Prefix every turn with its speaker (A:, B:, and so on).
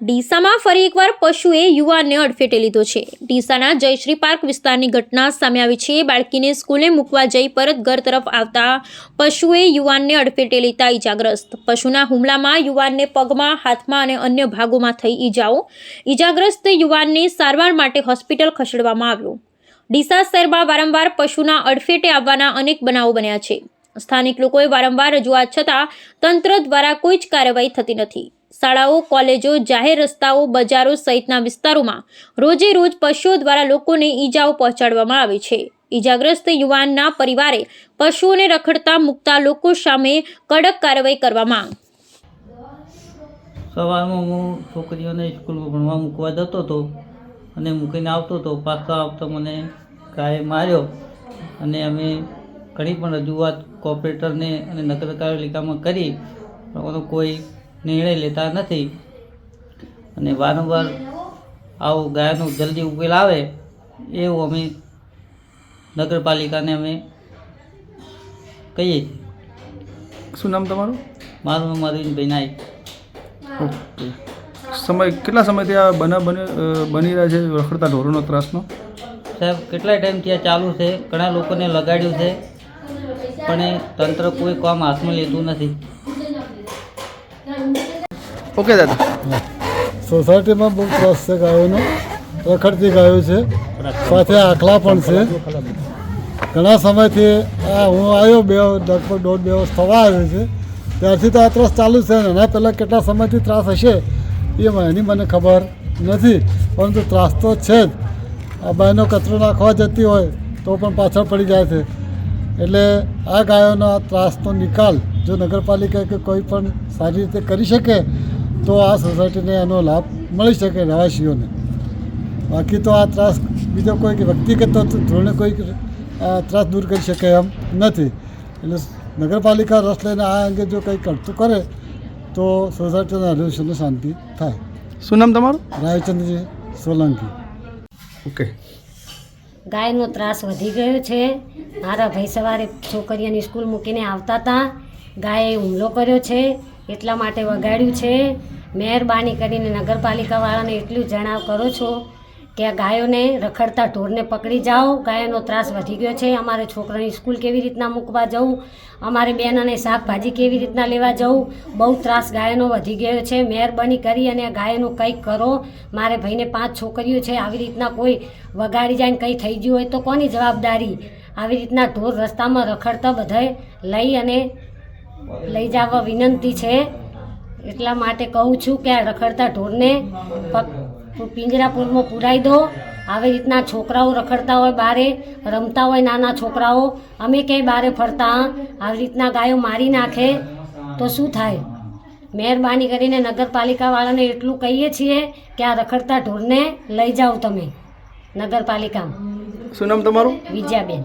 A: ડીસામાં ફરી એકવાર પશુએ યુવાનને અડફેટે લીધો છે। ડીસાના જયશ્રી પાર્ક વિસ્તારની ઘટના સામે આવી છે। બાળકીને સ્કૂલે મૂકવા જઈ પરત ઘર તરફ આવતા પશુએ યુવાનને અડફેટે લેતા ઈજાગ્રસ્ત। પશુના હુમલામાં યુવાનને પગમાં, હાથમાં અને અન્ય ભાગોમાં થઈ ઈજાઓ। ઈજાગ્રસ્ત યુવાનને સારવાર માટે હોસ્પિટલ ખસેડવામાં આવ્યો। ડીસા શહેરમાં વારંવાર પશુના અડફેટે આવવાના અનેક બનાવો બન્યા છે। સ્થાનિક લોકોએ વારંવાર રજૂઆત છતાં તંત્ર દ્વારા કોઈ જ કાર્યવાહી થતી નથી। શાળાઓ, કોલેજો, જાહેર રસ્તાઓ, બજારો સહિતના વિસ્તારોમાં રોજે રોજ પશુઓ દ્વારા લોકોને ઈજાઓ પહોંચાડવામાં આવે છે। ઈજાગ્રસ્ત યુવાનના પરિવારે પશુઓને રખડતા મૂકતા લોકો સામે કડક કાર્યવાહી કરવા માંગ।
B: સવારમાં હું છોકરીઓને સ્કૂલમાં ભણવા મૂકવા જતો હતો અને મૂકીને આવતો હતો। પાછા આવતા મને ગાયે માર્યો અને અમે ઘણી પણ રજૂઆત કોર્પોરેટરને અને નગરપાલિકામાં કરી, પણ કોઈ નિર્ણય લેતા નથી અને વારંવાર આવો ગાયનો જલ્દી ઉકેલ આવે એવું અમે નગરપાલિકાને અમે કહીએ છીએ।
C: શું નામ તમારું?
B: મારું નામ અરવિંદભાઈ નાઈક।
C: ઓકે, કેટલા સમયથી આ બનાવ બની રહ્યા છે રખડતા ઢોરોનો ત્રાસનો?
B: સાહેબ, કેટલાય ટાઈમથી આ ચાલુ છે। ઘણા લોકોને લગાડ્યું છે પણ એ તંત્ર કોઈ કામ હાથમાં લેતું નથી।
C: ઓકે દાદા,
D: સોસાયટીમાં બહુ ત્રાસ છે ગાયોનો, રખડતી ગાયો છે, સાથે આખલા પણ છે। ઘણા સમયથી હું આવ્યો લગભગ 1.5-2 વર્ષ થવા આવ્યો છે, ત્યારથી તો આ ત્રાસ ચાલુ છે। એના પહેલાં કેટલા સમયથી ત્રાસ હશે એની મને ખબર નથી, પરંતુ ત્રાસ તો છે જ। આ બહેનો કચરો નાખવા જતી હોય તો પણ પાછળ પડી જાય છે। એટલે આ ગાયોનો આ ત્રાસનો નિકાલ જો નગરપાલિકા કે કોઈ પણ સારી રીતે કરી શકે તો આ સોસાયટીને એનો લાભ મળી શકે રહેવાસીઓને। બાકી તો આ ત્રાસ બીજો કોઈ વ્યક્તિગત ધોરણે કોઈ ત્રાસ દૂર કરી શકે એમ નથી। એટલે નગરપાલિકા રસ લઈને આ અંગે જો કંઈ કરતું કરે તો સોસાયટીના રહેવાસીઓને શાંતિ થાય।
C: શું નામ તમારું?
D: રાયચંદ્રજી સોલંકી।
C: ઓકે,
E: ગાયનો ત્રાસ વધી ગયો છે। મારા ભાઈ સવારે છોકરીઓની સ્કૂલ મૂકીને આવતા હતા, ગાયે હુમલો કર્યો છે, એટલા માટે વગાડ્યું છે। મહેરબાની કરીને નગરપાલિકાવાળાને એટલું જણાવ કરો છો કે આ ગાયોને, રખડતા ઢોરને પકડી જાઓ। ગાયોનો ત્રાસ વધી ગયો છે। અમારે છોકરાની સ્કૂલ કેવી રીતના મૂકવા જવું, અમારે બેનને શાકભાજી કેવી રીતના લેવા જવું, બહુ ત્રાસ ગાયોનો વધી ગયો છે। મહેરબાની કરી અને ગાયોનું કંઈક કરો। મારે ભાઈને 5 છોકરીઓ છે, આવી રીતના કોઈ વગાડી જાય ને કંઈ થઈ ગયું હોય તો કોની જવાબદારી? આવી રીતના ઢોર રસ્તામાં રખડતા બધાએ લઈ જવા વિનંતી છે। એટલા માટે કહું છું કે આ રખડતા ઢોરને પિંજરાપુરમાં પુરાઈ દો। આવી રીતના છોકરાઓ રખડતા હોય, બારે રમતા હોય, નાના છોકરાઓ, અમે ક્યાંય બારે ફરતા, આવી રીતના ગાયો મારી નાખે તો શું થાય? મહેરબાની કરીને નગરપાલિકાવાળાને એટલું કહીએ છીએ કે આ રખડતા ઢોરને લઈ જાઓ તમે નગરપાલિકામાં।
C: શું નામ તમારું?
E: વિજયાબેન।